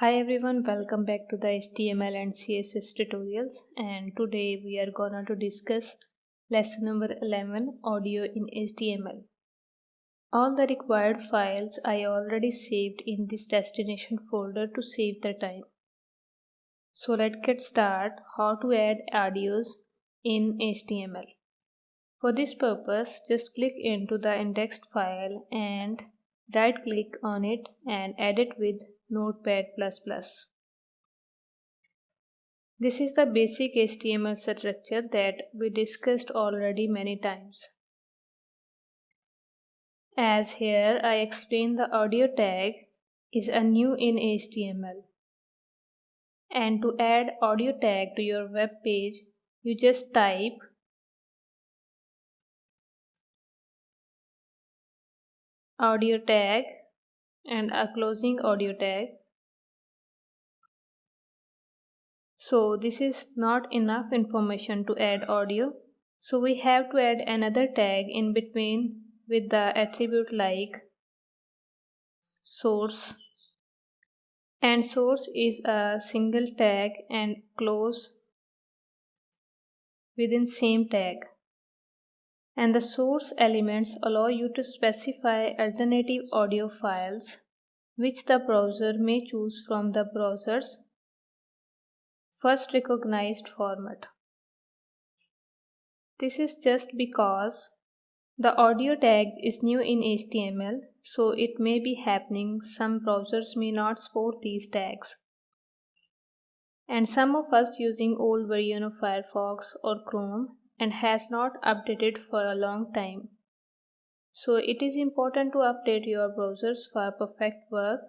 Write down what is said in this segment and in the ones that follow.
Hi everyone, welcome back to the HTML and CSS tutorials, and today we are gonna to discuss lesson number 11, audio in HTML. All the required files I already saved in this destination folder to save the time. So let's get started how to add audios in HTML. For this purpose, just click into the indexed file and right click on it and add it with Notepad++. This is the basic HTML structure that we discussed already many times. As here I explain, the audio tag is a new in HTML. And to add audio tag to your web page, you just type audio tag and a closing audio tag. So this is not enough information to add audio. So we have to add another tag in between with the attribute like source. And source is a single tag and close within same tag. And the source elements allow you to specify alternative audio files which the browser may choose from the browser's first recognized format. This is just because the audio tags is new in HTML, so it may be happening some browsers may not support these tags. And some of us using old version of Firefox or Chrome and has not updated for a long time. So it is important to update your browsers for perfect work,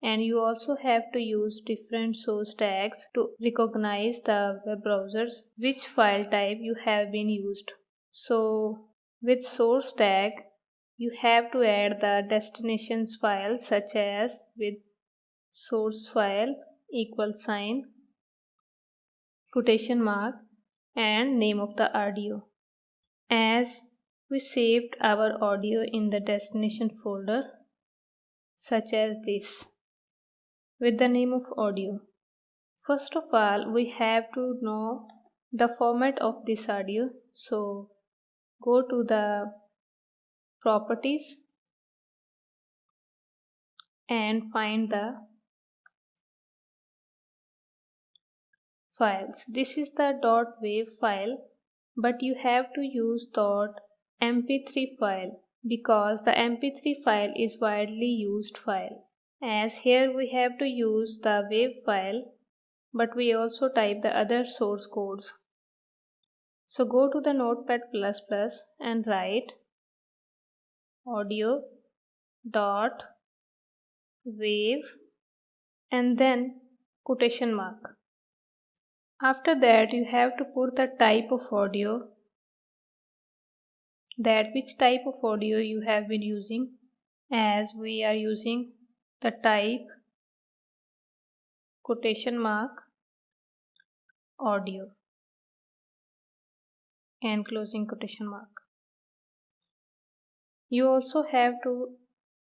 and you also have to use different source tags to recognize the web browsers which file type you have been used. So with source tag you have to add the destinations file such as with source file =, quotation mark, and name of the audio. As we saved our audio in the destination folder such as this with the name of audio. First of all, we have to know the format of this audio. So go to the properties and find the files. This is the .wav file, but you have to use .mp3 file because the mp3 file is widely used file. As here we have to use the WAV file, but we also type the other source codes. So go to the Notepad++ and write audio dot wave and then quotation mark. After that you have to put the type of audio, that which type of audio you have been using. As we are using the type quotation mark audio and closing quotation mark. You also have to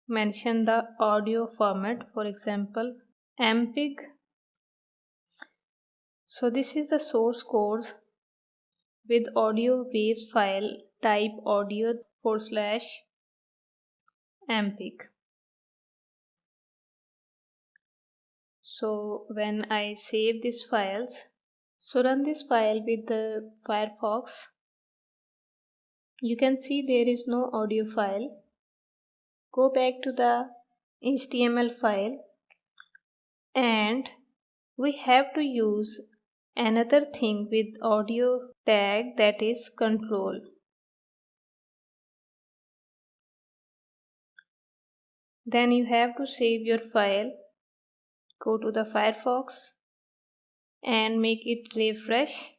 mention the audio format, for example MPEG. So this is the source codes with audio waves file type audio /MPEG. So when I save these files, so run this file with the Firefox, you can see there is no audio file. Go back to the HTML file and we have to use another thing with audio tag, that is control. Then you have to save your file, go to the Firefox and make it refresh.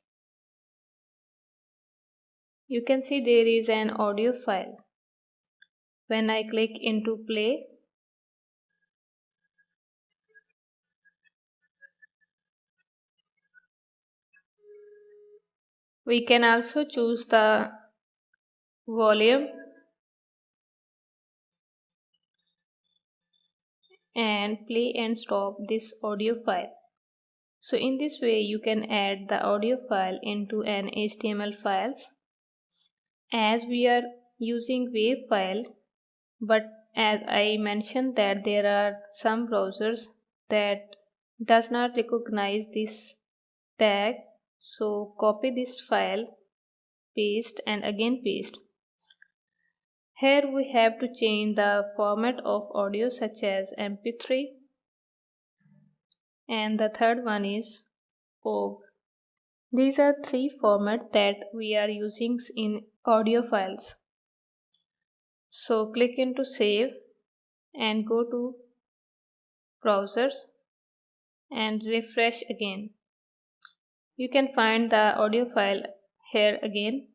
You can see there is an audio file. When I click into play, we can also choose the volume and play and stop this audio file. So in this way you can add the audio file into an HTML files. As we are using WAV file, but as I mentioned that there are some browsers that does not recognize this tag, so copy this file, paste and again paste. Here we have to change the format of audio such as MP3, and the third one is OGG. These are three formats that we are using in audio files. So click into save and go to browsers and refresh again. You can find the audio file here again.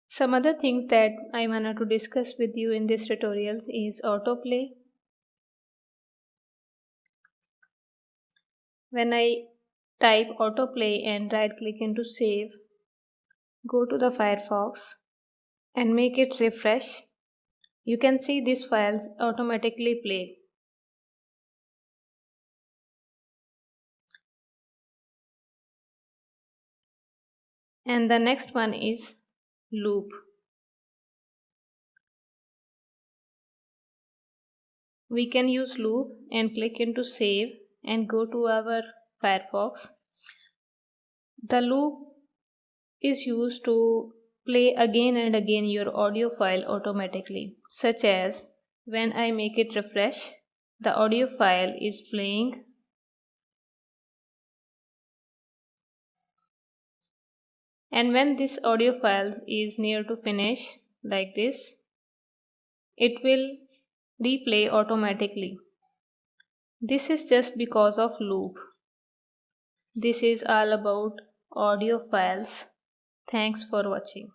Some other things that I wanted to discuss with you in this tutorials is autoplay. When I type autoplay and right click into save, go to the Firefox and make it refresh. You can see these files automatically play. And the next one is loop. We can use loop and click into save and go to our Firefox. The loop is used to play again and again your audio file automatically, such as when I make it refresh, the audio file is playing, and when this audio file is near to finish like this, it will replay automatically. This is just because of loop. This is all about audio files. Thanks for watching.